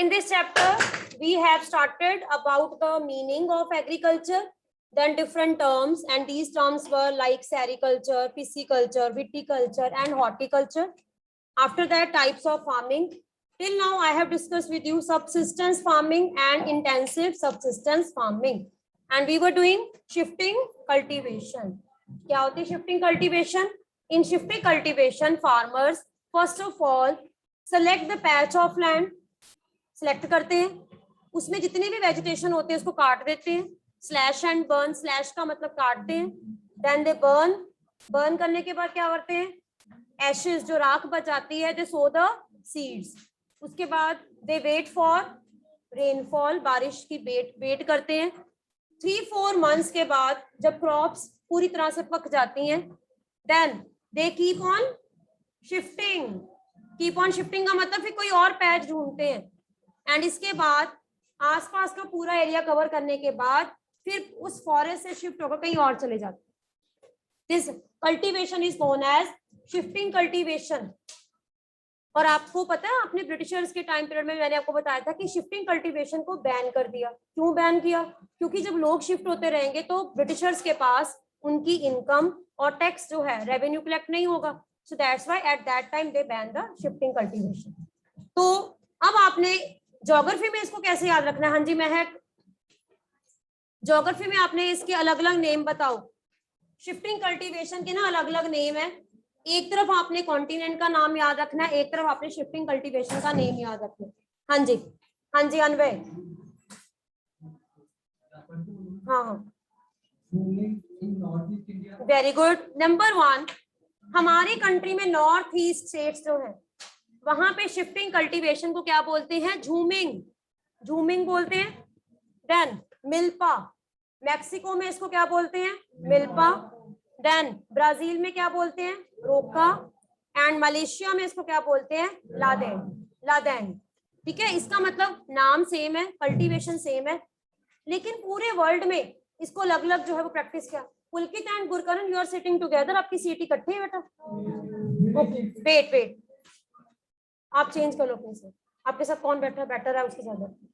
In this chapter, we have started about the meaning of agriculture, then different terms, and these terms were like sericulture, pisciculture, viticulture, and horticulture. After that, types of farming. Till now, I have discussed with you subsistence farming and intensive subsistence farming. And we were doing shifting cultivation. क्या होती है shifting cultivation? In shifting cultivation, farmers first of all select the patch of land. Select करते हैं, उसमें जितने भी vegetation होते हैं उसको काट देते हैं. Slash and burn. Slash का मतलब काटते हैं. Then they burn. Burn करने के बाद क्या करते हैं? Ashes जो राख बचाती है, they sow the seeds. उसके बाद they wait for rainfall. बारिश की wait करते हैं. 3-4 months के बाद जब crops पूरी तरह से पक जाती हैं, then they keep on shifting. Keep on shifting का मतलब फिर कोई और पैच ढूंढते हैं. एंड इसके बाद आसपास का पूरा एरिया कवर करने के बाद फिर उस फॉरेस्ट से शिफ्ट होकर कहीं और चले जाते हैं. This cultivation is known as shifting cultivation. और आपको पता है, अपने ब्रिटिशर्स के टाइम पीरियड में मैंने आपको बताया था कि शिफ्टिंग कल्टीवेशन को बैन कर दिया. क्यों बैन किया? क्योंकि जब लोग शिफ्ट होते रहेंगे तो ब्रिटिशर्स के पास उनकी इनकम और टैक्स जो है रेवेन्यू कलेक्ट नहीं होगा. So that's why at that time they ban the shifting cultivation. तो अब आपने ज्योग्राफी में इसको कैसे याद रखना है? हाँ जी महक, ज्योग्राफी में आपने इसके अलग अलग नेम बताओ. शिफ्टिंग कल्टीवेशन के ना अलग अलग नेम है. एक तरफ आपने कॉन्टिनेंट का नाम याद रखना है, एक तरफ आपने शिफ्टिंग कल्टीवेशन का नेम याद रखना है. हाँ जी, हाँ जी अनवय. हाँ हाँ वेरी गुड. नंबर 1, हमारी कंट्री में नॉर्थ ईस्ट स्टेट्स जो है वहां पे शिफ्टिंग कल्टीवेशन को क्या बोलते हैं? झूमिंग. झूमिंग बोलते हैं. Then milpa. मैक्सिको में इसको क्या बोलते हैं? मिल्पा. देन ब्राजील में क्या बोलते हैं? रोका. एंड मलेशिया में इसको क्या बोलते हैं? लादेन. लादेन. ठीक है, इसका मतलब नाम सेम है, कल्टीवेशन सेम है, लेकिन पूरे वर्ल्ड में इसको अलग अलग जो है वो प्रैक्टिस किया. Pulkit and Gurkaran, you are sitting together. आपकी सीट इकट्ठे है बेटा. वेट वेट, आप चेंज कर लो अपने से. आपके साथ कौन बैठा है? बेटर है उसके साथ बैठो.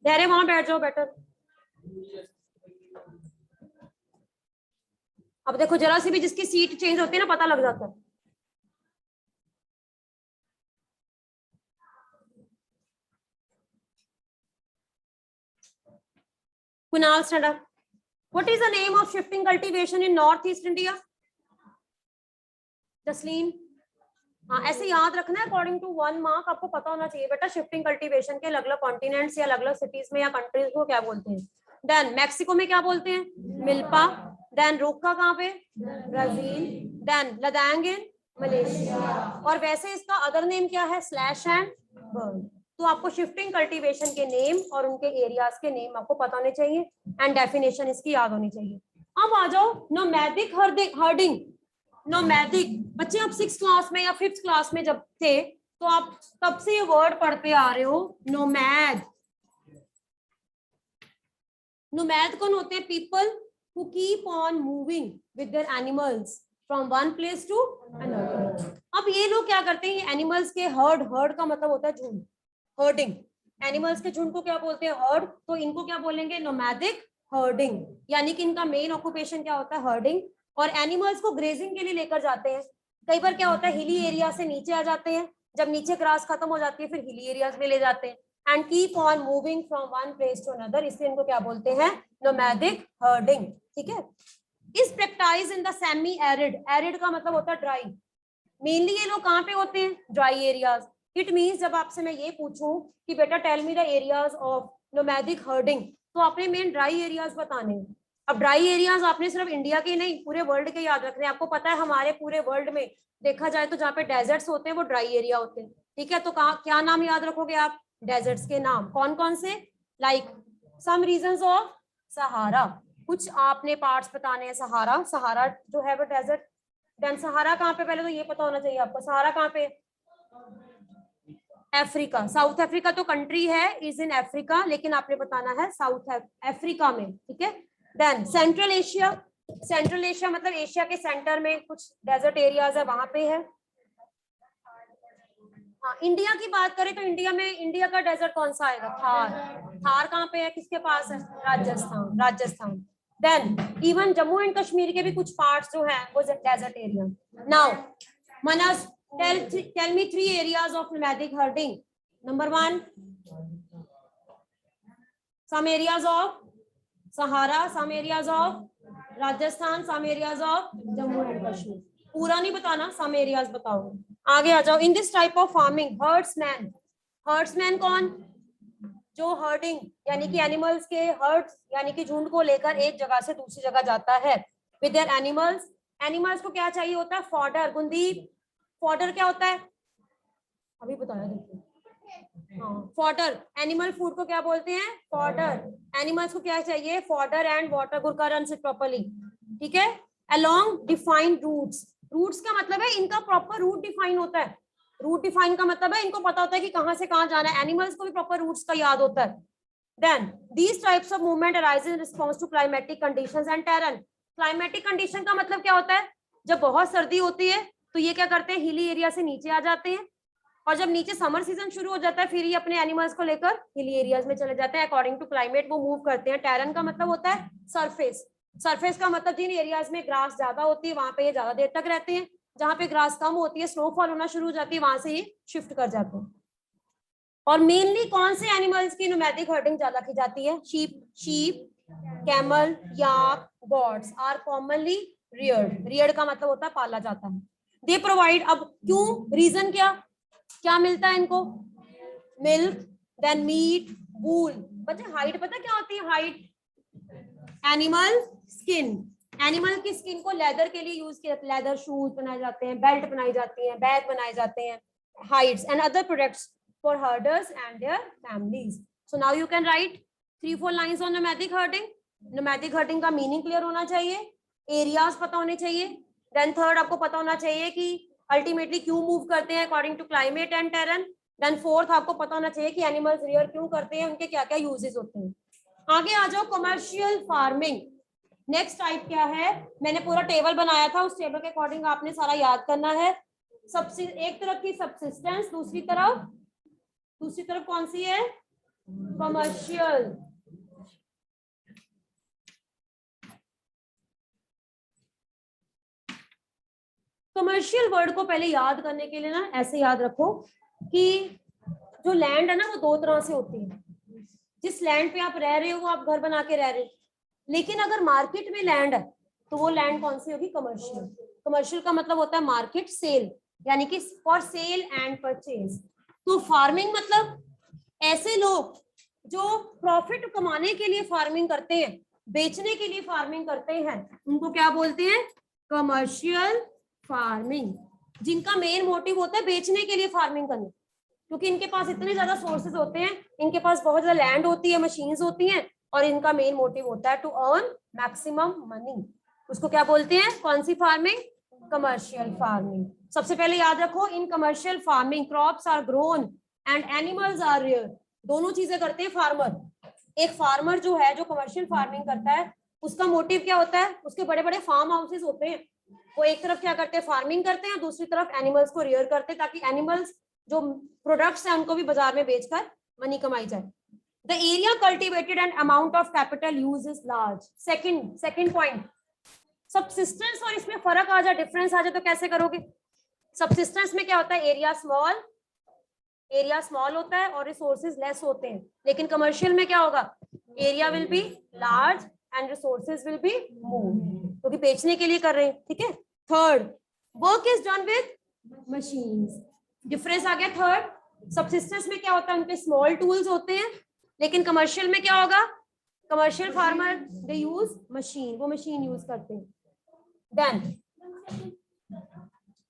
धैर्य वहां बैठ जाओ. बेटर. अब देखो, जरा सी भी जिसकी सीट चेंज होती है ना पता लग जाता है. Kunal, stand up. What is the name of shifting cultivation in Northeast India? Jasleen. हाँ, ऐसे याद रखना है. अकॉर्डिंग टू 1 मार्क आपको पता होना चाहिए बेटा शिफ्टिंग कल्टीवेशन के अलग अलग कॉन्टिनेंट्स या अलग अलग सिटीज में या कंट्रीज को क्या बोलते हैं. देन मैक्सिको में क्या बोलते हैं? मिल्पा. देन रोका कहाँ पे? Brazil. Then ladang in Malaysia. और वैसे इसका अदर नेम क्या है? Slash and burn. तो आपको शिफ्टिंग कल्टीवेशन के नेम और उनके एरियाज के नेम आपको पता होने चाहिए एंड डेफिनेशन इसकी याद होनी चाहिए. अब आ जाओ नोमैडिक हर्डिंग. नोमैडिक बच्चे आप 6th क्लास में या 5th क्लास में जब थे तो आप तब से ये वर्ड पढ़ते आ रहे हो. नोमैड. नोमैड कौन होते हैं? People who keep on moving with their animals from one place to another. अब ये लोग क्या करते हैं? एनिमल्स के हर्ड का मतलब होता है झुंड. हर्डिंग. एनिमल्स के झुंड को क्या बोलते हैं? हर्ड. तो इनको क्या बोलेंगे? Nomadic herding. यानी कि इनका मेन ऑक्यूपेशन क्या होता है? हर्डिंग. और एनिमल्स को ग्रेजिंग के लिए लेकर जाते हैं. कई बार क्या होता है, हिली एरिया से नीचे आ जाते हैं, जब नीचे ग्रास खत्म हो जाती है फिर हिली एरियाज में ले जाते हैं. And keep on moving from one place to another, इसलिए इनको क्या बोलते हैं? Nomadic herding. ठीक है. Is practice in the semi arid. Arid का मतलब होता है ड्राई. मेनली ये लोग कहाँ पे होते हैं? Dry areas. इट मीन्स जब आपसे मैं ये पूछूं कि बेटा tell me the areas of nomadic herding, तो आपने मेन ड्राई एरियाज बताने हैं. अब ड्राई एरियाज आपने सिर्फ इंडिया के नहीं पूरे वर्ल्ड के याद रखने हैं. आपको पता है हमारे पूरे वर्ल्ड में देखा जाए तो जहाँ पे डेजर्ट्स होते हैं वो ड्राई एरिया होते हैं. ठीक है, तो क्या नाम याद रखोगे आप? डेजर्ट्स के नाम. कौन कौन से? लाइक सम रीजंस ऑफ सहारा. कुछ आपने पार्ट्स बताने हैं. सहारा. सहारा जो है वो डेजर्ट. देन सहारा कहाँ पे? पहले तो ये पता होना चाहिए आपको. सहारा कहाँ पे? अफ्रीका. साउथ अफ्रीका तो कंट्री है, इज इन अफ्रीका, लेकिन आपने बताना है साउथ अफ्रीका में. ठीक है. Then central Asia. Central Asia मतलब एशिया के सेंटर में कुछ डेजर्ट एरियाज है, वहां पे है। हाँ, इंडिया की बात करें तो इंडिया में इंडिया का डेजर्ट कौन सा आएगा? थार। थार कहाँ पे है, किसके पास है? Rajasthan, Rajasthan. Then even Jammu and Kashmir के भी कुछ पार्ट्स जो है वो desert area. Now Manas, tell me 3 areas of nomadic herding. Number 1, some areas of Sahara, some areas of Rajasthan, some areas of Jammu and Kashmir. पूरा नहीं बताना, some areas बताओ। आगे आ जाओ। In this type of farming, herdsman, herdsman कौन? जो herding यानी कि एनिमल्स के हर्ड्स यानी कि झुंड को लेकर एक जगह से दूसरी जगह जाता है विद देयर एनिमल्स। एनिमल्स को क्या चाहिए होता है? फॉडर। गुंदीप, फॉडर क्या होता है? अभी बताया देखिए। हाँ, फॉडर। एनिमल फूड को क्या बोलते हैं? फॉडर। एनिमल्स को क्या चाहिए? Fodder and water. Gurkaran it properly, ठीक है। Along defined roots. रूट्स का मतलब है इनका प्रॉपर रूट डिफाइन होता है। रूट डिफाइन का मतलब है इनको पता होता है कि कहां से कहां जाना है। एनिमल्स को भी प्रॉपर रूट्स का याद होता है। Then these types of movement arises in response to climatic conditions and terrain. Climatic condition का मतलब क्या होता है? जब बहुत सर्दी होती है तो ये क्या करते हैं? हिली एरिया से नीचे आ जाते हैं, और जब नीचे समर सीजन शुरू हो जाता है फिर ये अपने एनिमल्स को लेकर हिली एरियाज में चले जाते हैं। अकॉर्डिंग टू क्लाइमेट वो मूव करते हैं। टेरेन का मतलब होता है सरफेस। सरफेस का मतलब जिन एरियाज में ग्रास ज्यादा होती है वहां पे ये ज्यादा देर तक रहते हैं, जहां पे ग्रास कम होती है, स्नोफॉल होना शुरू हो जाती है, वहां से ये शिफ्ट कर जाते हैं। और मेनली कौन से एनिमल्स की नोमैडिक हर्डिंग ज्यादा की जाती है? Sheep, camel, yak, goats are commonly reared. Reared का मतलब होता है पाला जाता है। दे प्रोवाइड, अब क्यों, रीजन क्या क्या मिलता है इनको? मिल्क, देन मीट, वूल। बच्चे हाइट पता क्या होती है? Height animal skin. एनिमल की स्किन को लेदर के लिए यूज किया जाता है। लेदर शूज बनाए जाते हैं, बेल्ट बनाई जाती हैं, बैग बनाए जाते हैं। Hides and other products for herders and their families. So now you can write 3-4 lines on nomadic herding. Nomadic herding का मीनिंग क्लियर होना चाहिए, एरियाज पता होने चाहिए। देन थर्ड आपको पता होना चाहिए कि अल्टीमेटली क्यों मूव करते हैं according to climate and terrain. Then fourth आपको पता होना चाहिए कि एनिमल्स रियर क्यों करते हैं, उनके क्या क्या यूजेस होते हैं। आगे आ जाओ, कमर्शियल फार्मिंग। नेक्स्ट टाइप क्या है? मैंने पूरा टेबल बनाया था, उस टेबल के अकॉर्डिंग आपने सारा याद करना है। सबसे एक तरफ की सब्सिस्टेंस, दूसरी तरफ कौन सी है? कमर्शियल। कमर्शियल वर्ड को पहले याद करने के लिए ना ऐसे याद रखो कि जो लैंड है ना वो 2 तरह से होती है। जिस लैंड पे आप रह रहे हो वो आप घर बना के रह रहे हो, लेकिन अगर मार्केट में लैंड है तो वो लैंड कौन सी होगी? कमर्शियल। कमर्शियल का मतलब होता है मार्केट, सेल, यानी कि फॉर सेल एंड परचेज। तो फार्मिंग मतलब ऐसे लोग जो प्रॉफिट कमाने के लिए फार्मिंग करते हैं, बेचने के लिए फार्मिंग करते हैं, उनको क्या बोलते हैं? Commercial farming. जिनका मेन मोटिव होता है बेचने के लिए फार्मिंग करना, क्योंकि इनके पास इतने ज्यादा सोर्सेज होते हैं, इनके पास बहुत ज्यादा लैंड होती है, मशीन्स होती हैं, और इनका मेन मोटिव होता है टू अर्न मैक्सिमम मनी। उसको क्या बोलते हैं? कौन सी फार्मिंग? Commercial farming. सबसे पहले याद रखो, in commercial farming crops are grown and animals are rear. दोनों चीजें करते हैं फार्मर। एक फार्मर जो है, जो कमर्शियल फार्मिंग करता है, उसका मोटिव क्या होता है? उसके बड़े बड़े फार्म हाउसेस होते हैं, वो एक तरफ क्या करते हैं? फार्मिंग करते हैं, दूसरी तरफ एनिमल्स को रियर करते हैं, ताकि एनिमल्स जो प्रोडक्ट्स हैं उनको भी बाजार में बेचकर मनी कमाई जाए। The area cultivated and amount of capital use is large. Second point, subsistence और इसमें फर्क आ जाए, डिफरेंस आ जाए तो कैसे करोगे? सबसिस्टेंस में क्या होता है? एरिया स्मॉल होता है और रिसोर्सेज लेस होते हैं, लेकिन कमर्शियल में क्या होगा? Area will be large and resources will be more, क्योंकि बेचने के लिए कर रहे हैं, ठीक है। Third, work is done with machines. Difference आ गया थर्ड। सबसिस्टेंस में क्या होता है? उनके स्मॉल टूल्स होते हैं, लेकिन कमर्शियल में क्या होगा? कमर्शियल फार्मर दे यूज मशीन, वो मशीन यूज करते हैं। देन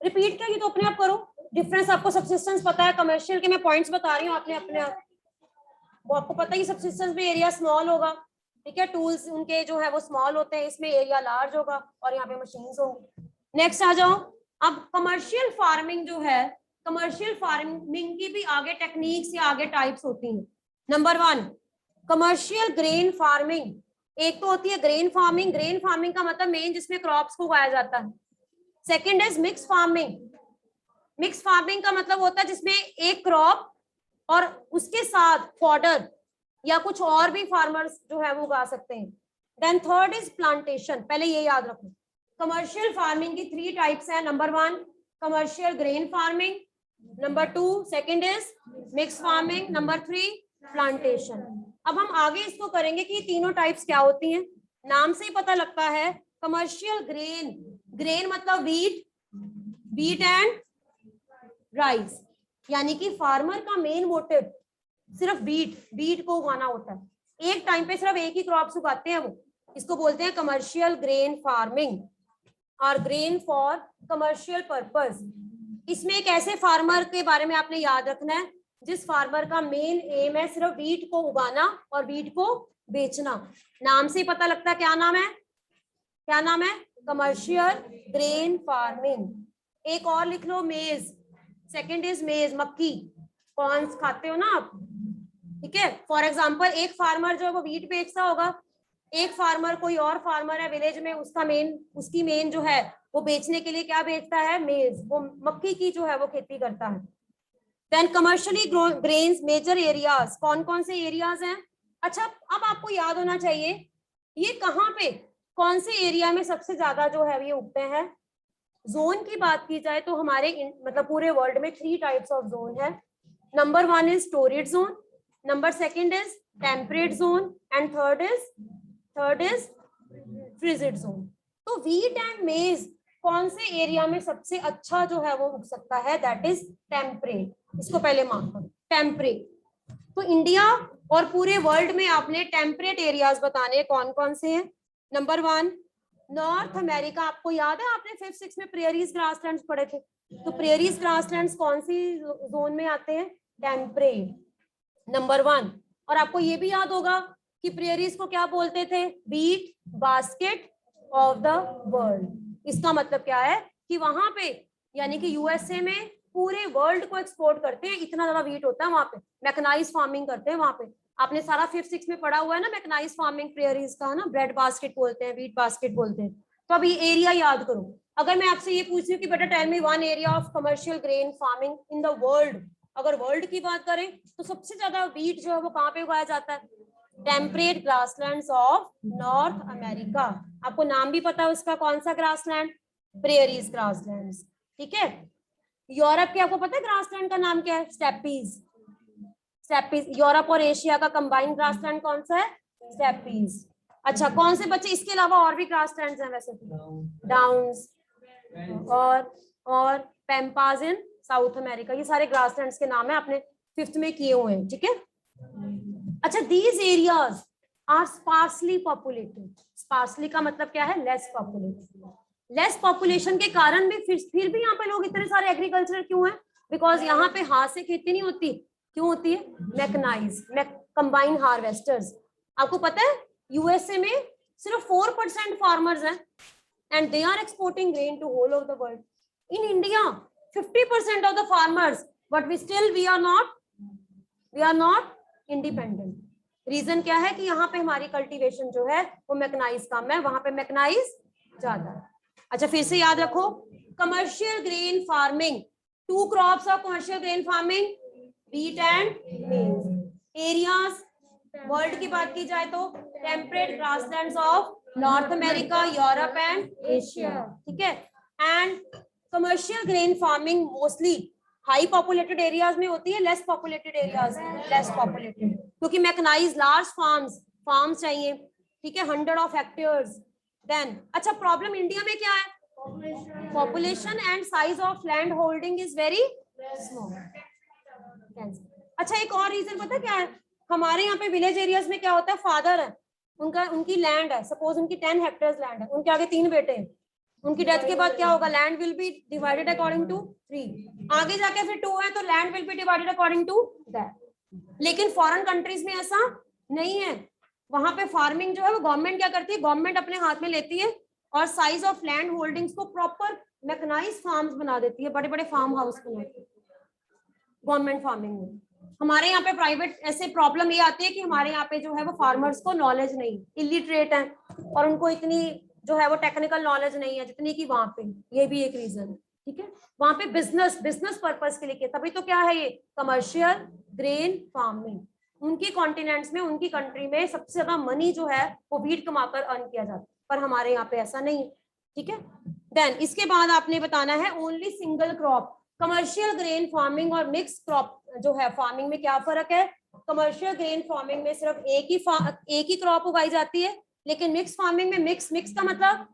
रिपीट क्या, ये तो अपने आप करो। डिफरेंस आपको सबसिस्टेंस पता है, कमर्शियल के मैं पॉइंट्स बता रही हूँ, आपने अपने आप वो आपको पता है कि सबसिस्टेंस में एरिया स्मॉल होगा, ठीक है, टूल्स उनके जो है वो स्मॉल होते हैं, इसमें एरिया लार्ज होगा और यहाँ पे मशीन्स होंगी। नेक्स्ट आ जाओ, अब कमर्शियल फार्मिंग जो है, कमर्शियल फार्मिंग की भी आगे टेक्निक्स या आगे टाइप्स होती हैं। नंबर 1, कमर्शियल ग्रेन फार्मिंग एक तो होती है ग्रेन फार्मिंग, ग्रेन फार्मिंग का मतलब मेन जिसमें क्रॉप्स को उगाया जाता है। Second is mix farming, mix farming का मतलब होता है जिसमें एक क्रॉप और उसके साथ फॉडर या कुछ और भी फार्मर्स जो है वो उगा सकते हैं। देन थर्ड इज प्लांटेशन, पहले ये याद रखो। कमर्शियल फार्मिंग की 3 टाइप्स है। Number 1 commercial grain farming, number 2 second is mix farming, number 3 plantation. अब हम आगे इसको करेंगे कि तीनों टाइप्स क्या होती हैं। नाम से ही पता लगता है कमर्शियल ग्रेन, ग्रेन मतलब व्हीट, व्हीट एंड राइस, यानी कि फार्मर का मेन मोटिव सिर्फ बीट को उगाना होता है। एक टाइम पे सिर्फ एक ही क्रॉप्स उगाते हैं वो, इसको बोलते हैं कमर्शियल ग्रेन फार्मिंग और ग्रेन फॉर कमर्शियल पर्पस। इसमें एक ऐसे फार्मर के बारे में आपने याद रखना है जिस फार्मर का मेन एम है सिर्फ बीट को उगाना और बीट को बेचना। नाम से ही पता लगता है क्या नाम है, क्या नाम है, कमर्शियल ग्रेन फार्मिंग। एक और लिख लो मेज, सेकेंड इज मेज, मक्की, कौन खाते हो ना आप, ठीक है। फॉर एग्जाम्पल एक फार्मर जो है वो व्हीट बेचता होगा, एक फार्मर कोई और फार्मर है विलेज में, उसकी मेन जो है वो बेचने के लिए क्या बेचता है, मेज, वो मक्की की जो है वो खेती करता है। देन कमर्शियली ग्रेन्स मेजर एरियाज, कौन कौन से एरियाज हैं। अच्छा अब आपको याद होना चाहिए ये कहाँ पे कौन से एरिया में सबसे ज्यादा जो है ये उगते हैं। जोन की बात की जाए तो हमारे मतलब पूरे वर्ल्ड में 3 टाइप्स ऑफ जोन है। Number 1 is torrid zone, number second is temperate zone and third is frigid zone. तो व्हीट एंड मेज कौन से एरिया में सबसे अच्छा जो है वो उग सकता है, दैट इज टेम्परेट। इसको पहले मार्क करो, टेम्परेट। तो इंडिया और पूरे वर्ल्ड में आपने टेम्परेट एरियाज बताने कौन कौन से हैं। नंबर 1 नॉर्थ अमेरिका, आपको याद है आपने 5th 6th में प्रेयरीज ग्रासलैंड्स पढ़े थे, तो प्रेयरीज ग्रासलैंड्स कौन सी जोन में आते हैं, टेम्परेट, नंबर 1। और आपको ये भी याद होगा कि प्रेयरीज को क्या बोलते थे, wheat basket of the world. इसका मतलब क्या है कि वहां पे यानी कि यूएसए में पूरे वर्ल्ड को एक्सपोर्ट करते हैं, इतना ज्यादा व्हीट होता है वहां पे, मैकेनाइज फार्मिंग करते हैं वहां पे। आपने सारा 5th 6th में पढ़ा हुआ है ना मैकेनाइज फार्मिंग प्रेयरीज का ना, ब्रेड बास्केट बोलते हैं, व्हीट बास्केट बोलते हैं। तो अब ये एरिया याद करो। अगर मैं आपसे ये पूछ रही हूँ कि बेटा tell me 1 area of commercial grain farming in the world, अगर वर्ल्ड की बात करें तो सबसे ज्यादा व्हीट जो है वो कहाँ पे उगाया जाता है, temperate grasslands of north America. आपको नाम भी पता है उसका, कौन सा ग्रासलैंड, प्रेयरीज ग्रासलैंड्स, ठीक है। यूरोप के आपको पता है ग्रासलैंड का नाम क्या है, स्टेपीज, स्टेपीज। यूरोप और एशिया का कंबाइंड ग्रासलैंड कौन सा है, स्टेपीज। अच्छा कौन से बच्चे, इसके अलावा और भी ग्रासलैंड्स हैं वैसे तो, डाउन्स और पैम्पाज इन साउथ अमेरिका, ये सारे ग्रासलैंड्स के नाम है, आपने 5th में किए हुए हैं, ठीक है। अच्छा these areas are sparsely populated, sparsely का मतलब क्या है, लेस पॉपुलेटेड। लेस पॉपुलेशन के कारण भी फिर भी यहाँ पे लोग इतने सारे एग्रीकल्चर क्यों हैं, बिकॉज यहाँ पे हाथ से खेती नहीं होती, क्यों होती है, मैकेनाइज, कंबाइंड हार्वेस्टर्स। आपको पता है यूएसए में सिर्फ 4% फार्मर्स हैं and they are exporting grain to whole of the world. In India 50% of the farmers, but we are not independent. Reason क्या है कि यहाँ पे हमारी कल्टीवेशन जो है वो मैकेनाइज कम है, वहां पे मैकेनाइज ज्यादा है। अच्छा फिर से याद रखो, commercial grain farming, 2 crops of commercial grain farming, wheat and मेज। एरियाज वर्ल्ड की बात की जाए तो temperate grasslands of north America, Europe and Asia, ठीक है। And commercial grain farming mostly high populated areas में होती है, less populated areas less populated, क्योंकि मैकेनाइज लार्ज फार्म्स चाहिए, ठीक है, 100 ऑफ हेक्टेयर्स। देन अच्छा प्रॉब्लम इंडिया में क्या है, population and size of land holding is very small. अच्छा एक और रीजन पता क्या है, हमारे यहाँ पे विलेज एरियाज में क्या होता है, फादर है, उनकी लैंड है, सपोज उनकी 10 हेक्टेयर्स लैंड है, उनके आगे 3 बेटे हैं, उनकी डेथ के बाद क्या होगा, land will be divided according to 3, आगे जाके फिर 2 है तो land will be divided according to that. लेकिन फॉरेन कंट्रीज में ऐसा नहीं है, वहां पे फार्मिंग जो है वो गवर्नमेंट क्या करती है, गवर्नमेंट अपने हाथ में लेती है और साइज ऑफ लैंड होल्डिंग्स को प्रॉपर मैकेनाइज फार्म्स बना देती है, बड़े बड़े फार्म हाउस बनाती है गवर्नमेंट फार्मिंग में। हमारे यहाँ पे प्राइवेट ऐसे प्रॉब्लम ये आती है कि हमारे यहाँ पे जो है वो फार्मर्स को नॉलेज नहीं, इलिटरेट है और उनको इतनी जो है वो टेक्निकल नॉलेज नहीं है जितनी कि वहां पे, ये भी एक रीजन है। ठीक है, वहां पे बिजनेस पर्पस के लिए किया, तभी तो क्या है ये कमर्शियल ग्रेन फार्मिंग। उनकी कॉन्टिनेंट्स में, उनकी कंट्री में सबसे ज्यादा मनी जो है वो वीट कमाकर अर्न किया जाता है, पर हमारे यहाँ पे ऐसा नहीं है। ठीक है, देन इसके बाद आपने बताना है only single crop. Commercial grain farming और मिक्स क्रॉप जो है फार्मिंग में क्या फर्क है? कमर्शियल ग्रेन फार्मिंग में सिर्फ एक ही क्रॉप उगाई जाती है, लेकिन मिक्स फार्मिंग में मिक्स का मतलब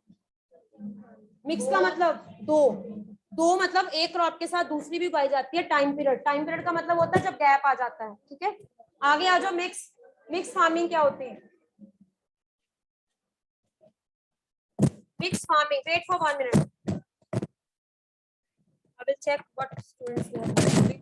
दो मतलब एक क्रॉप के साथ दूसरी भी उगाई जाती है। टाइम पीरियड का मतलब होता है जब गैप आ जाता है। ठीक है, आगे आ जाओ। मिक्स फार्मिंग क्या होती है? Mix farming, wait for 1 minute, I will check what students have.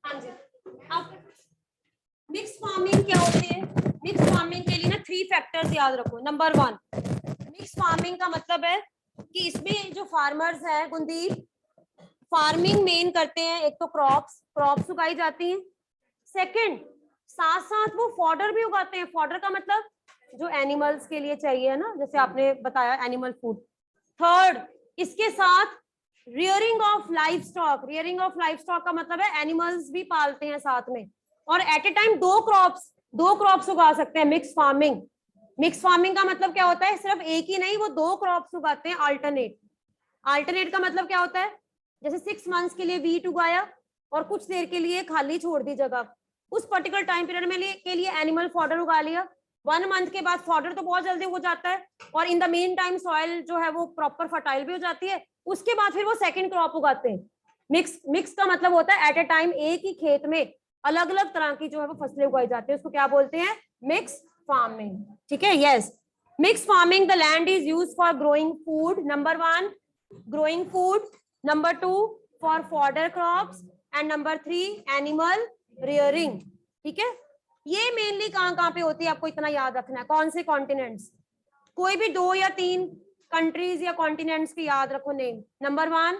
हाँ जी, अब मिक्स फार्मिंग क्या होती है? मिक्स फार्मिंग के लिए ना 3 फैक्टर्स याद रखो। नंबर 1, मिक्स फार्मिंग का मतलब है कि इसमें जो फार्मर्स हैं गुंदीर, फार्मिंग मेन करते हैं। एक तो क्रॉप्स उगाई जाती हैं। सेकंड, साथ साथ वो फॉडर भी उगाते हैं। फॉडर का मतलब जो एनिमल्स के लिए चाहिए है ना, जैसे आपने बताया एनिमल फूड। थर्ड, इसके साथ रियरिंग ऑफ लाइफ स्टॉक का मतलब है एनिमल्स भी पालते हैं साथ में। और एट ए टाइम दो क्रॉप्स उगा सकते हैं। मिक्स फार्मिंग का मतलब क्या होता है? सिर्फ एक ही नहीं, वो 2 क्रॉप्स उगाते हैं अल्टरनेट का मतलब क्या होता है? जैसे 6 मंथ्स के लिए वीट उगाया और कुछ देर के लिए खाली छोड़ दी जगह, उस पर्टिकुलर टाइम पीरियड में के लिए एनिमल फॉडर उगा लिया। 1 मंथ के बाद फॉडर तो बहुत जल्दी हो जाता है और in the main time soil जो है वो प्रॉपर फर्टाइल भी हो जाती है। उसके बाद फिर वो सेकंड क्रॉप उगाते हैं। मिक्स का मतलब होता है एट ए टाइम एक ही खेत में अलग अलग तरह की जो है वो फसलें उगाई जाती है, उसको क्या बोलते हैं? Mix farming. ठीक है, yes. Mix farming, the land is used for growing food. Number 1, growing food. Number 2, for fodder crops. And number 3, animal rearing. ठीक है, ये मेनली कहाँ पे होती है आपको इतना याद रखना है। कौन से कॉन्टिनेंट्स? कोई भी 2 या 3 कंट्रीज या कॉन्टिनेंट्स की याद रखो नेम। Number 1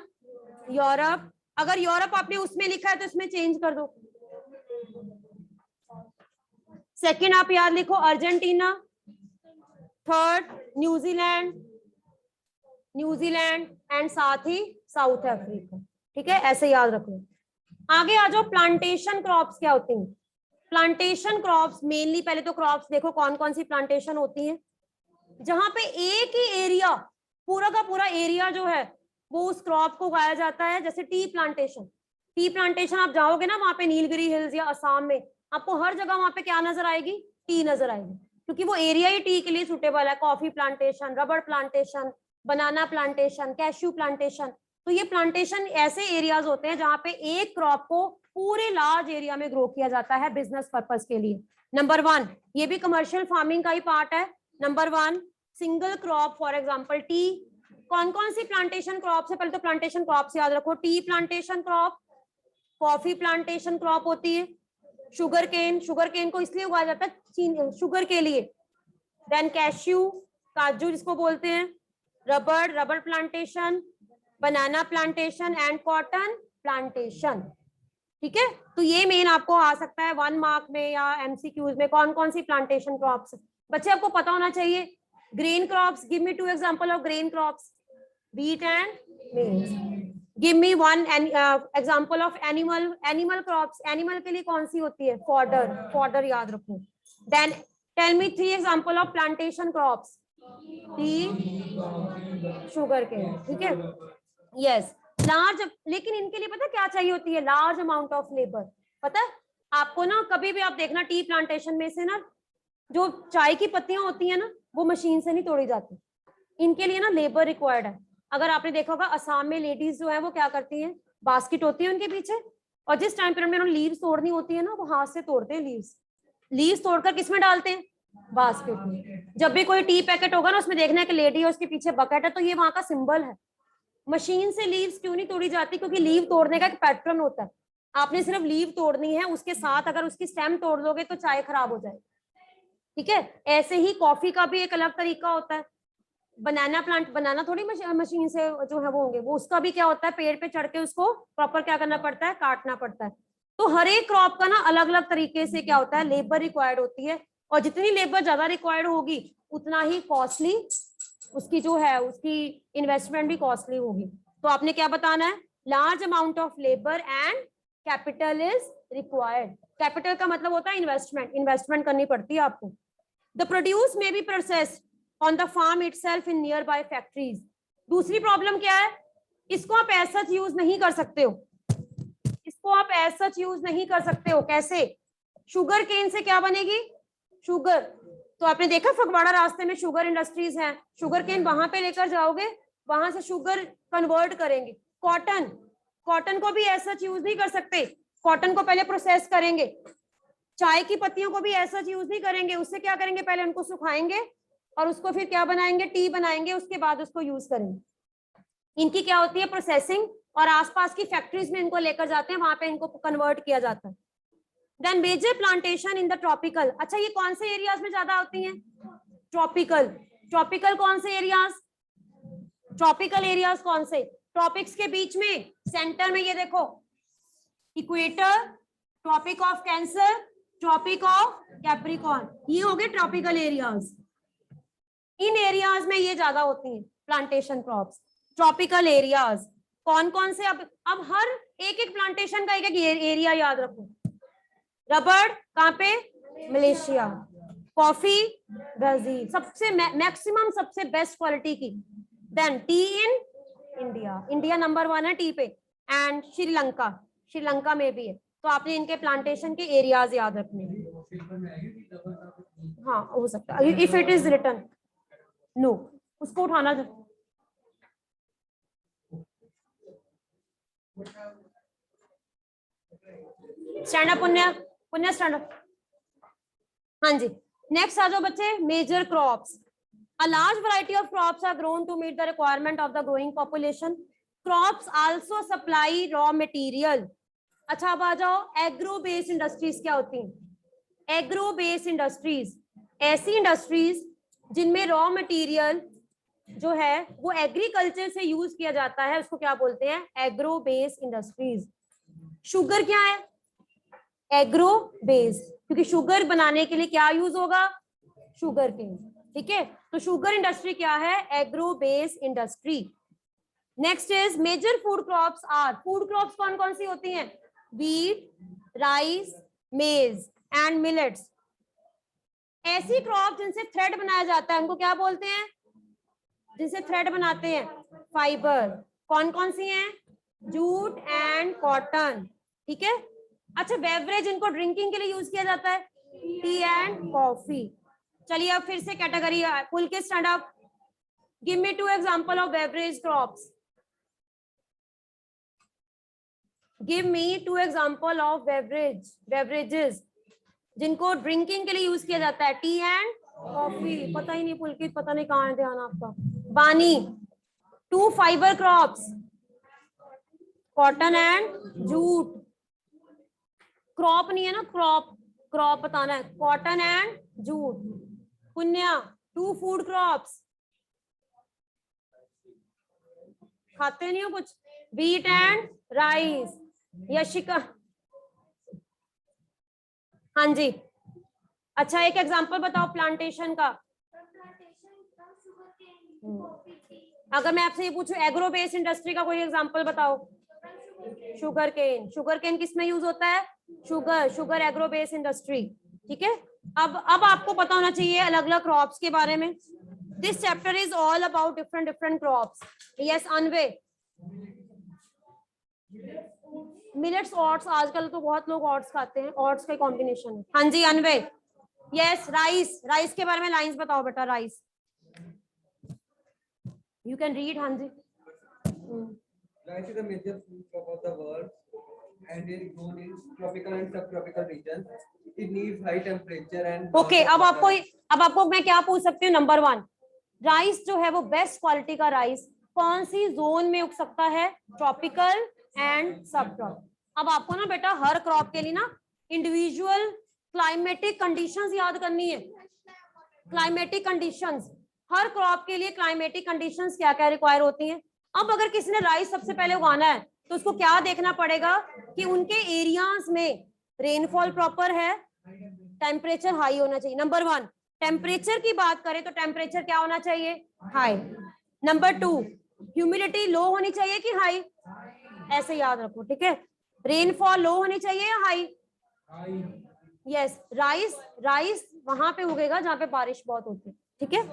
Europe. अगर यूरोप आपने उसमें लिखा है तो इसमें चेंज कर दो। सेकंड आप याद लिखो अर्जेंटीना। थर्ड न्यूजीलैंड एंड साथ ही साउथ अफ्रीका। ठीक है, ऐसे याद रखो। आगे आ जाओ, प्लांटेशन क्रॉप्स क्या होती हैं? प्लांटेशन क्रॉप्स मेनली, पहले तो क्रॉप्स देखो कौन कौन सी प्लांटेशन होती है। जहां पे एक ही एरिया, पूरा का पूरा एरिया जो है वो उस क्रॉप को उगाया जाता है। जैसे टी प्लांटेशन आप जाओगे ना वहां पे नीलगिरी हिल्स या असम में, आपको हर जगह वहां पे क्या नजर आएगी? टी नजर आएगी, क्योंकि वो एरिया ही टी के लिए सुटेबल है। कॉफी प्लांटेशन, रबर प्लांटेशन, बनाना प्लांटेशन, कैश्यू प्लांटेशन। तो ये प्लांटेशन ऐसे एरियाज होते हैं जहां पे एक क्रॉप को पूरे लार्ज एरिया में ग्रो किया जाता है बिजनेस पर्पज के लिए। नंबर 1, ये भी कमर्शियल फार्मिंग का ही पार्ट है। Number 1, single crop, for example T. कौन कौन सी प्लांटेशन क्रॉप है? पहले तो प्लांटेशन क्रॉप्स याद रखो। Tea plantation crop, coffee plantation crop होती है, शुगर केन को इसलिए उगाया जाता है शुगर के लिए। देन कैश्यू, काजू जिसको बोलते हैं, rubber plantation, banana plantation and cotton plantation. ठीक है, तो ये मेन आपको आ सकता है 1 मार्क में या एमसीक्यूज में, कौन कौन सी प्लांटेशन क्रॉप्स। बच्चे आपको पता होना चाहिए। Grain crops, give me 2 example of grain crops. Wheat and मेज। Give me one example of animal crops. Animal के लिए कौन सी होती है? फॉडर, फॉडर याद रखो। Then tell me 3 example of plantation crops. Tea, sugarcane, ठीक है। यस, लार्ज, लेकिन इनके लिए पता क्या चाहिए होती है? Large amount of labour. पता है आपको ना, कभी भी आप देखना टी प्लांटेशन में से ना जो चाय की पत्तियां होती है ना, वो मशीन से नहीं तोड़ी जाती, इनके लिए ना लेबर रिक्वायर्ड है। अगर आपने देखा होगा असम में लेडीज जो है वो क्या करती हैं, बास्केट होती है उनके पीछे, और जिस टाइम पीरियड में उन्होंने लीव्स तोड़नी होती है ना, वो हाथ से तोड़ते हैं लीव्स। लीव्स तोड़कर किसमें डालते हैं? बास्केट में। जब भी कोई टी पैकेट होगा ना, उसमें देखना है कि लेडी है, उसके पीछे बकेट है, तो ये वहां का सिंबल है। मशीन से लीव्स क्यों नहीं तोड़ी जाती? क्योंकि लीव तोड़ने का एक पैटर्न होता है। आपने सिर्फ लीव तोड़नी है, उसके साथ अगर उसकी स्टेम तोड़ दोगे तो चाय खराब हो जाएगी, ठीक है। ऐसे ही कॉफी का भी एक अलग तरीका होता है। बनाना प्लांट, बनाना थोड़ी मशीन से जो है वो होंगे, वो उसका भी क्या होता है, पेड़ पे चढ़ के उसको प्रॉपर क्या करना पड़ता है? काटना पड़ता है। तो हर एक क्रॉप का ना अलग अलग तरीके से क्या होता है, लेबर रिक्वायर्ड होती है, और जितनी लेबर ज्यादा रिक्वायर्ड होगी उतना ही कॉस्टली उसकी जो है, उसकी इन्वेस्टमेंट भी कॉस्टली होगी। तो आपने क्या बताना है? Large amount of labour and capital is required. Capital का मतलब होता है इन्वेस्टमेंट, इन्वेस्टमेंट करनी पड़ती है आपको। The produce may be processed on the farm itself in nearby factories. दूसरी प्रॉब्लम क्या है? इसको आप ऐसा यूज नहीं कर सकते हो, इसको आप ऐसा यूज नहीं कर सकते हो। कैसे? शुगर केन से क्या बनेगी? शुगर। तो आपने देखा फगवाड़ा रास्ते में शुगर इंडस्ट्रीज हैं, शुगर केन वहां पे लेकर जाओगे, वहां से शुगर कन्वर्ट करेंगे। कॉटन, कॉटन को भी ऐसा यूज नहीं कर सकते, कॉटन को पहले प्रोसेस करेंगे। चाय की पत्तियों को भी ऐसा यूज नहीं करेंगे, उससे क्या करेंगे? पहले उनको सुखाएंगे और उसको फिर क्या बनाएंगे? टी बनाएंगे, उसके बाद उसको यूज करेंगे। इनकी क्या होती है? प्रोसेसिंग, और आसपास की फैक्ट्रीज में इनको लेकर जाते हैं, वहां पे इनको कन्वर्ट किया जाता है। Then major plantation in the tropical. अच्छा, ये कौन से एरियाज में ज्यादा होती हैं? ट्रॉपिकल। ट्रॉपिकल कौन से एरियाज? ट्रॉपिकल एरियाज कौन से? ट्रॉपिक्स के बीच में सेंटर में ये देखो, equator, tropic of Cancer, tropic of Capricorn, ये हो गए ट्रॉपिकल एरियाज। इन एरियाज में ये ज्यादा होती हैं प्लांटेशन क्रॉप्स। ट्रॉपिकल एरियाज कौन कौन से? अब हर एक एक प्लांटेशन का एक एक एरिया याद रखो। रबड़ कहाँ पे? मलेशिया। कॉफी ब्राजील, सबसे मैक्सिमम सबसे बेस्ट क्वालिटी की। Then tea in India, India number 1 है टी पे। एंड श्रीलंका, श्रीलंका में भी है। तो आपने इनके प्लांटेशन के एरियाज याद रखने हैं। हाँ हो सकता है, if it is written. No, उसको उठाना। स्टैंड अप पुण्य, पुण्य स्टैंड अप। हाँ जी, नेक्स्ट आ जाओ बच्चे, major crops. A large variety of crops are grown to meet the requirement of the growing population. Crops also supply raw material. अच्छा, अब आ जाओ एग्रो बेस्ड इंडस्ट्रीज क्या होती हैं? एग्रो बेस्ड इंडस्ट्रीज ऐसी इंडस्ट्रीज जिनमें रॉ मटेरियल जो है वो एग्रीकल्चर से यूज किया जाता है, उसको क्या बोलते हैं? Agro based industries. शुगर क्या है? एग्रो बेस्ड, क्योंकि शुगर बनाने के लिए क्या यूज होगा? शुगर केन, ठीक है। तो शुगर इंडस्ट्री क्या है? Agro based industry. Next is major food crops are. Food crops कौन कौन सी होती हैं? Wheat, rice, maize and millets. ऐसी क्रॉप जिनसे थ्रेड बनाया जाता है उनको क्या बोलते हैं? जिनसे थ्रेड बनाते हैं, फाइबर। कौन कौन सी हैं? जूट एंड कॉटन, ठीक है। अच्छा, बेवरेज इनको ड्रिंकिंग के लिए यूज किया जाता है, टी एंड कॉफी। चलिए अब फिर से कैटेगरी फुल के stand up. Give me 2 example of beverage crops. Give me 2 example of beverages जिनको ड्रिंकिंग के लिए यूज किया जाता है, टी एंड कॉफी। पता ही नहीं पुलकित, पता नहीं कहाँ है ध्यान आपका। बानी। 2 fibre crops, cotton and jute. Crop नहीं है ना, क्रॉप, क्रॉप बताना है, कॉटन एंड जूट। पुण्या। 2 फूड क्रॉप्स, खाते नहीं हो कुछ, व्हीट एंड राइस। यशिका। हाँ जी, अच्छा एक एग्जांपल बताओ प्लांटेशन का। अगर मैं आपसे ये पूछूं एग्रो बेस्ड इंडस्ट्री का कोई एग्जांपल बताओ। शुगर केन, शुगर केन किस में यूज होता है? Sugar agro based industry. ठीक है, अब आपको पता होना चाहिए अलग अलग क्रॉप्स के बारे में। This chapter is all about different different crops. Yes anyway, millets, oats, आजकल तो बहुत लोग ओट्स खाते हैं, ओट्स का कॉम्बिनेशन है। हाँ जी अनवे। यस राइस, राइस के बारे में लाइंस बताओ बेटा। Rice you can read. हाँ जी। Rice is a major food crop of the world and is grown in tropical and subtropical regions. It needs high temperature and okay अब आपको मैं क्या पूछ सकती हूँ? नंबर 1, राइस जो है वो बेस्ट क्वालिटी का राइस कौन सी जोन में उग सकता है? ट्रॉपिकल एंड सब ट्रॉपिकल। अब आपको ना बेटा हर क्रॉप के लिए ना इंडिविजुअल क्लाइमेटिक कंडीशंस याद करनी है। क्लाइमेटिक कंडीशंस, हर क्रॉप के लिए क्लाइमेटिक कंडीशंस क्या क्या रिक्वायर होती हैं। अब अगर किसी ने राइस सबसे पहले उगाना है तो उसको क्या देखना पड़ेगा कि उनके एरियाज में रेनफॉल प्रॉपर है, टेम्परेचर हाई होना चाहिए। नंबर 1, टेम्परेचर की बात करें तो टेम्परेचर क्या होना चाहिए? हाई। नंबर 2, ह्यूमिडिटी लो होनी चाहिए कि हाई? ऐसे याद रखो, ठीक है। रेनफॉल लो होनी चाहिए या हाई? यस, राइस वहां पे उगेगा जहां पे बारिश बहुत होती है, ठीक है।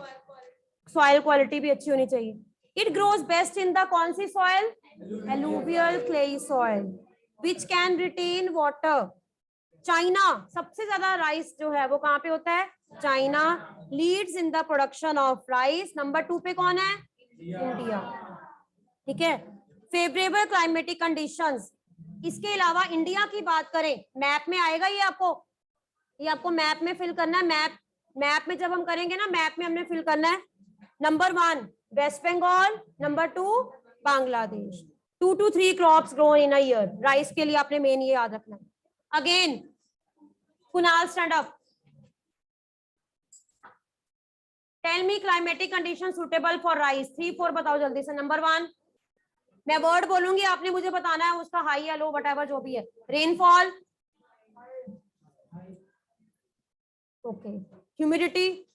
सॉइल क्वालिटी भी अच्छी होनी चाहिए। It grows best in the कौन सी soil? Alluvial clayey soil which can retain water. China सबसे ज्यादा राइस जो है वो कहाँ पे होता है? China leads in the production of rice. Number 2 पे कौन है? इंडिया, ठीक है। फेवरेबल क्लाइमेटिक कंडीशंस, इसके अलावा इंडिया की बात करें, मैप में आएगा ये आपको मैप में फिल करना है। मैप में जब हम करेंगे ना, मैप में हमने फिल करना है। Number 1 West Bengal, number 2 Bangladesh. 2 to 3 crops grow in a year. Rice के लिए आपने मेन ये याद रखना है। Again Kunal stand up, tell me climatic condition suitable for rice. 3 4 बताओ जल्दी से। नंबर 1, मैं वर्ड बोलूंगी आपने मुझे बताना है उसका हाई या लो वटएवर जो भी है। Rainfall, okay. ह्यूमिडिटी,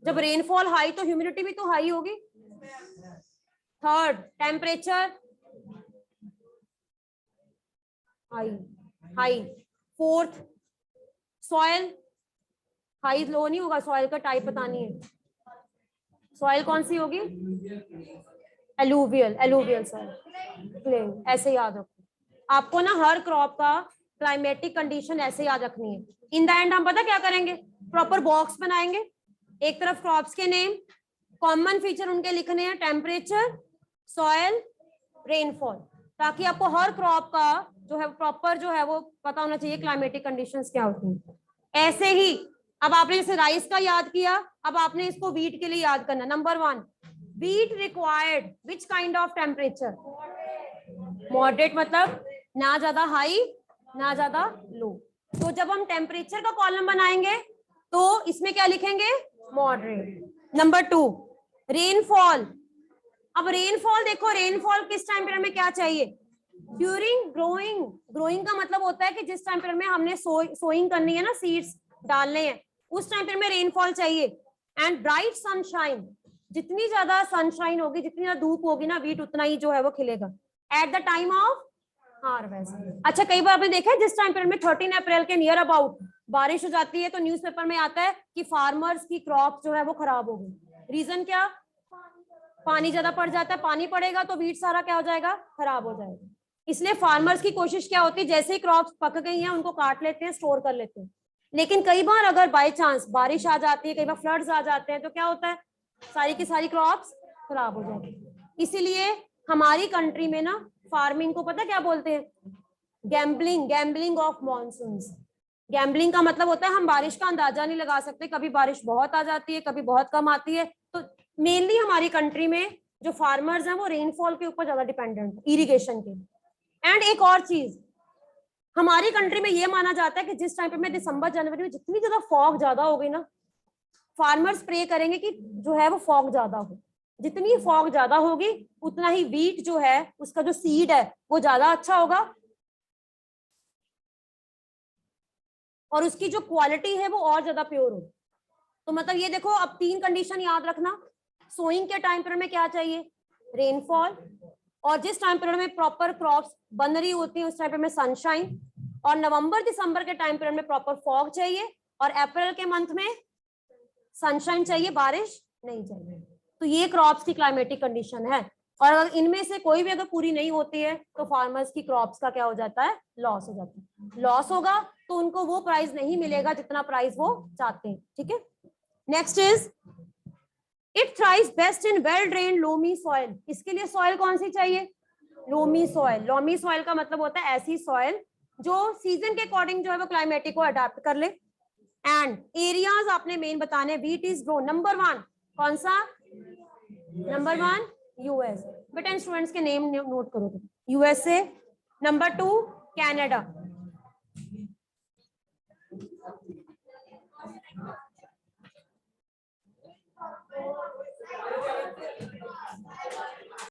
जब रेनफॉल हाई तो ह्यूमिडिटी भी तो हाई होगी। Third, temperature high. Fourth, soil, high low नहीं होगा, सॉइल का टाइप बतानी है। सॉइल कौन सी होगी? एलुवियल सॉइल, ऐसे याद रखो। आपको ना हर क्रॉप का क्लाइमेटिक कंडीशन ऐसे याद रखनी है। इन द एंड हम पता क्या करेंगे? प्रॉपर बॉक्स बनाएंगे, एक तरफ क्रॉप्स के नेम, कॉमन फीचर उनके लिखने हैं, टेम्परेचर, सॉइल, रेनफॉल, ताकि आपको हर क्रॉप का जो है प्रॉपर जो है वो पता होना चाहिए क्लाइमेटिक कंडीशंस क्या होती हैं। ऐसे ही अब आपने जैसे राइस का याद किया, अब आपने इसको वीट के लिए याद करना। Number 1, wheat required which kind of temperature? Moderate, मतलब ना ज्यादा हाई ना ज्यादा लो। तो जब हम टेम्परेचर का कॉलम बनाएंगे तो इसमें क्या लिखेंगे? मॉडरेट। Number 2, rainfall. अब रेनफॉल देखो, रेनफॉल किस टाइम पीरियड में क्या चाहिए? ड्यूरिंग ग्रोइंग का मतलब होता है कि जिस टाइम पीरियड में हमने सोइंग करनी है ना, सीड्स डालने हैं, उस टाइम पीरियड में रेनफॉल चाहिए। एंड ब्राइट सनशाइन, जितनी ज्यादा सनशाइन होगी, जितनी ज्यादा धूप होगी ना, वीट उतना ही जो है वो खिलेगा। At the time of harvest. अच्छा, कई बार आपने देखा है जिस टाइम पीरियड में 13 अप्रैल के नियर अबाउट बारिश हो जाती है तो न्यूज़पेपर में आता है कि फार्मर्स की क्रॉप जो है वो खराब हो गई। रीजन क्या? पानी ज्यादा पड़ जाता है, पानी पड़ेगा तो वीट सारा क्या हो जाएगा? खराब हो जाएगा। इसलिए फार्मर्स की कोशिश क्या होती है, जैसे ही क्रॉप्स पक गई हैं उनको काट लेते हैं, स्टोर कर लेते हैं। लेकिन कई बार अगर बाय चांस बारिश आ जाती है, कई बार फ्लड्स आ जाते हैं, तो क्या होता है? सारी की सारी क्रॉप्स खराब हो जाती है। इसीलिए हमारी कंट्री में ना फार्मिंग को पता क्या बोलते हैं? Gambling of monsoons. गैम्बलिंग का मतलब होता है हम बारिश का अंदाजा नहीं लगा सकते, कभी बारिश बहुत आ जाती है, कभी बहुत कम आती है। तो मेनली हमारी कंट्री में जो फार्मर्स हैं वो रेनफॉल के ऊपर ज्यादा डिपेंडेंट है, इरिगेशन के। एंड एक और चीज, हमारी कंट्री में ये माना जाता है कि जिस टाइम पे में दिसंबर जनवरी में जितनी ज्यादा फॉग ज्यादा हो गई ना, फार्मर्स प्रे करेंगे कि जो है वो फॉग ज्यादा हो। जितनी फॉग ज्यादा होगी उतना ही वीट जो है उसका जो सीड है वो ज्यादा अच्छा होगा और उसकी जो क्वालिटी है वो और ज्यादा प्योर होगी। तो मतलब ये देखो, अब 3 कंडीशन याद रखना। सोइंग के टाइम पीरियड में क्या चाहिए? रेनफॉल। और जिस टाइम पीरियड में प्रॉपर क्रॉप्स बन रही होती है उस टाइम पीरियड में सनशाइन। और नवंबर दिसंबर के टाइम पीरियड में प्रॉपर फॉग चाहिए। और अप्रैल के मंथ में सनशाइन चाहिए, बारिश नहीं चाहिए। तो ये क्रॉप्स की क्लाइमेटिक कंडीशन है। और अगर इनमें से कोई भी अगर पूरी नहीं होती है तो फार्मर्स की क्रॉप्स का क्या हो जाता है? लॉस हो जाता है। लॉस होगा तो उनको वो प्राइस नहीं मिलेगा जितना प्राइस वो चाहते हैं। ठीक है, next is it thrives best in well drained loamy soil. इसके लिए सॉइल कौन सी चाहिए? Loamy soil. लोमी सॉइल का मतलब होता है ऐसी सॉइल जो सीजन के अकॉर्डिंग जो है वो क्लाइमेटिक को अडेप्ट कर ले। एंड एरियाज आपने मेन बताने, व्हीट इज ग्रो नंबर 1, कौन सा? Number 1 US. बेटा इन स्टूडेंट्स के नेम नोट करो। USA, number 2 Canada,